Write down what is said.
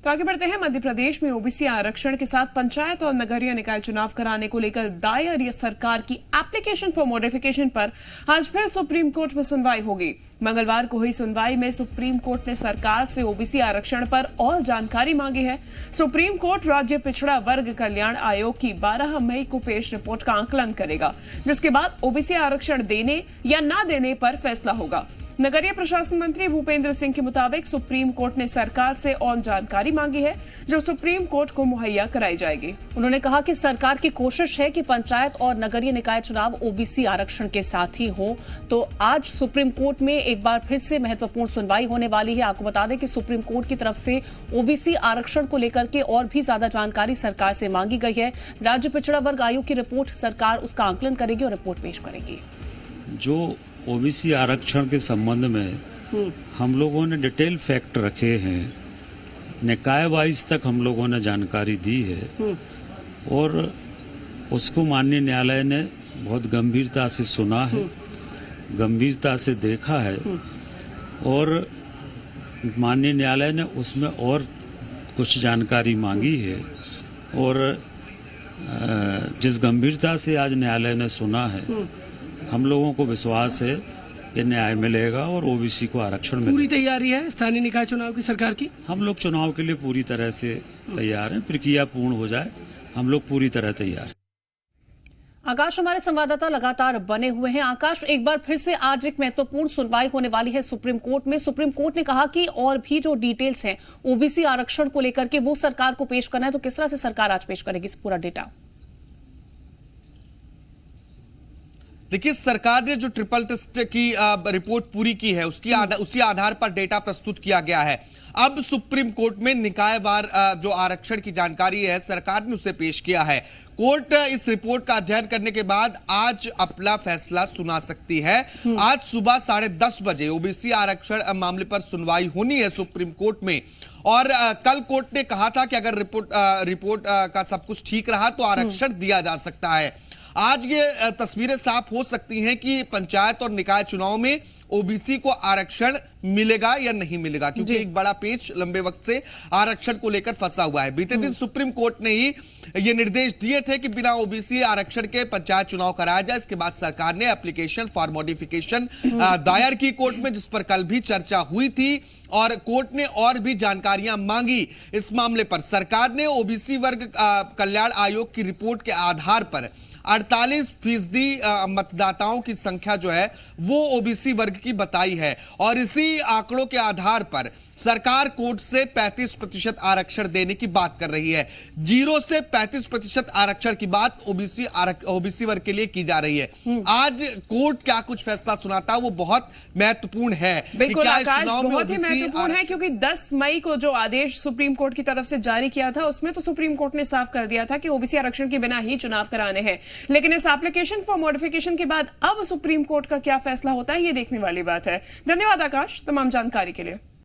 तो आगे बढ़ते हैं। मध्य प्रदेश में ओबीसी आरक्षण के साथ पंचायत और नगरीय निकाय चुनाव कराने को लेकर दायर या सरकार की एप्लीकेशन फॉर मॉडिफिकेशन पर आज फिर सुप्रीम कोर्ट में सुनवाई होगी। मंगलवार को हुई सुनवाई में सुप्रीम कोर्ट ने सरकार से ओबीसी आरक्षण पर और जानकारी मांगी है। सुप्रीम कोर्ट राज्य पिछड़ा वर्ग कल्याण आयोग की 12 मई को पेश रिपोर्ट का आकलन करेगा, जिसके बाद ओबीसी आरक्षण देने या न देने पर फैसला होगा। नगरीय प्रशासन मंत्री भूपेंद्र सिंह के मुताबिक सुप्रीम कोर्ट ने सरकार से और जानकारी मांगी है, जो सुप्रीम कोर्ट को मुहैया कराई जाएगी। उन्होंने कहा कि सरकार की कोशिश है कि पंचायत और नगरीय निकाय चुनाव ओबीसी आरक्षण के साथ ही हो। तो आज सुप्रीम कोर्ट में एक बार फिर से महत्वपूर्ण सुनवाई होने वाली है। आपको बता दें कि सुप्रीम कोर्ट की तरफ से ओबीसी आरक्षण को लेकर के और भी ज्यादा जानकारी सरकार से मांगी गई है। राज्य पिछड़ा वर्ग आयोग की रिपोर्ट सरकार उसका आकलन करेगी और रिपोर्ट पेश करेगी। जो ओबीसी आरक्षण के संबंध में हम लोगों ने डिटेल फैक्ट रखे हैं, निकाय वाइज तक हम लोगों ने जानकारी दी है और उसको माननीय न्यायालय ने बहुत गंभीरता से सुना है, गंभीरता से देखा है और माननीय न्यायालय ने उसमें और कुछ जानकारी मांगी है। और जिस गंभीरता से आज न्यायालय ने सुना है, हम लोगों को विश्वास है कि न्याय मिलेगा और ओबीसी को आरक्षण मिलेगा। पूरी तैयारी है स्थानीय निकाय चुनाव की सरकार की? हम लोग चुनाव के लिए पूरी तरह से तैयार हैं। प्रक्रिया पूर्ण हो जाए, हम लोग पूरी तरह तैयार हैं। आकाश, हमारे संवाददाता लगातार बने हुए हैं। आकाश, एक बार फिर से आज एक महत्वपूर्ण सुनवाई होने वाली है सुप्रीम कोर्ट में। सुप्रीम कोर्ट ने कहा कि और भी जो डिटेल्स हैं ओबीसी आरक्षण को लेकर के वो सरकार को पेश करना है। तो किस तरह से सरकार आज पेश करेगी इस पूरा डेटा? देखिए, सरकार ने जो ट्रिपल टेस्ट की रिपोर्ट पूरी की है उसी आधार पर डेटा प्रस्तुत किया गया है। अब सुप्रीम कोर्ट में निकायवार जो आरक्षण की जानकारी है सरकार ने उसे पेश किया है। कोर्ट इस रिपोर्ट का अध्ययन करने के बाद आज अपना फैसला सुना सकती है। आज सुबह 10:30 बजे ओबीसी आरक्षण मामले पर सुनवाई होनी है सुप्रीम कोर्ट में। और कल कोर्ट ने कहा था कि अगर रिपोर्ट का सब कुछ ठीक रहा तो आरक्षण दिया जा सकता है। आज ये तस्वीरें साफ हो सकती हैं कि पंचायत और निकाय चुनाव में ओबीसी को आरक्षण मिलेगा या नहीं मिलेगा, क्योंकि एक बड़ा पेच लंबे वक्त से आरक्षण को लेकर फंसा हुआ है। बीते दिन सुप्रीम कोर्ट ने ही ये निर्देश दिए थे कि बिना ओबीसी आरक्षण के पंचायत चुनाव कराया जाए। इसके बाद सरकार ने एप्लीकेशन फॉर मॉडिफिकेशन दायर की कोर्ट में, जिस पर कल भी चर्चा हुई थी और कोर्ट ने और भी जानकारियां मांगी इस मामले पर। सरकार ने ओबीसी वर्ग कल्याण आयोग की रिपोर्ट के आधार पर 48% मतदाताओं की संख्या जो है वो ओबीसी वर्ग की बताई है और इसी आंकड़ों के आधार पर सरकार कोर्ट से 35% आरक्षण देने की बात कर रही है। 0 से 35% आरक्षण की बात ओबीसी वर्ग के लिए की जा रही है। आज कोर्ट क्या कुछ फैसला सुनाता है वो बहुत महत्वपूर्ण है। बिल्कुल आकाश, बहुत ही महत्वपूर्ण है, क्योंकि 10 मई को जो आदेश सुप्रीम कोर्ट की तरफ से जारी किया था उसमें तो सुप्रीम कोर्ट ने साफ कर दिया था कि ओबीसी आरक्षण के बिना ही चुनाव कराने हैं। लेकिन इस एप्लीकेशन फॉर मॉडिफिकेशन के बाद अब सुप्रीम कोर्ट का क्या फैसला होता है, ये देखने वाली बात है। धन्यवाद आकाश तमाम जानकारी के लिए।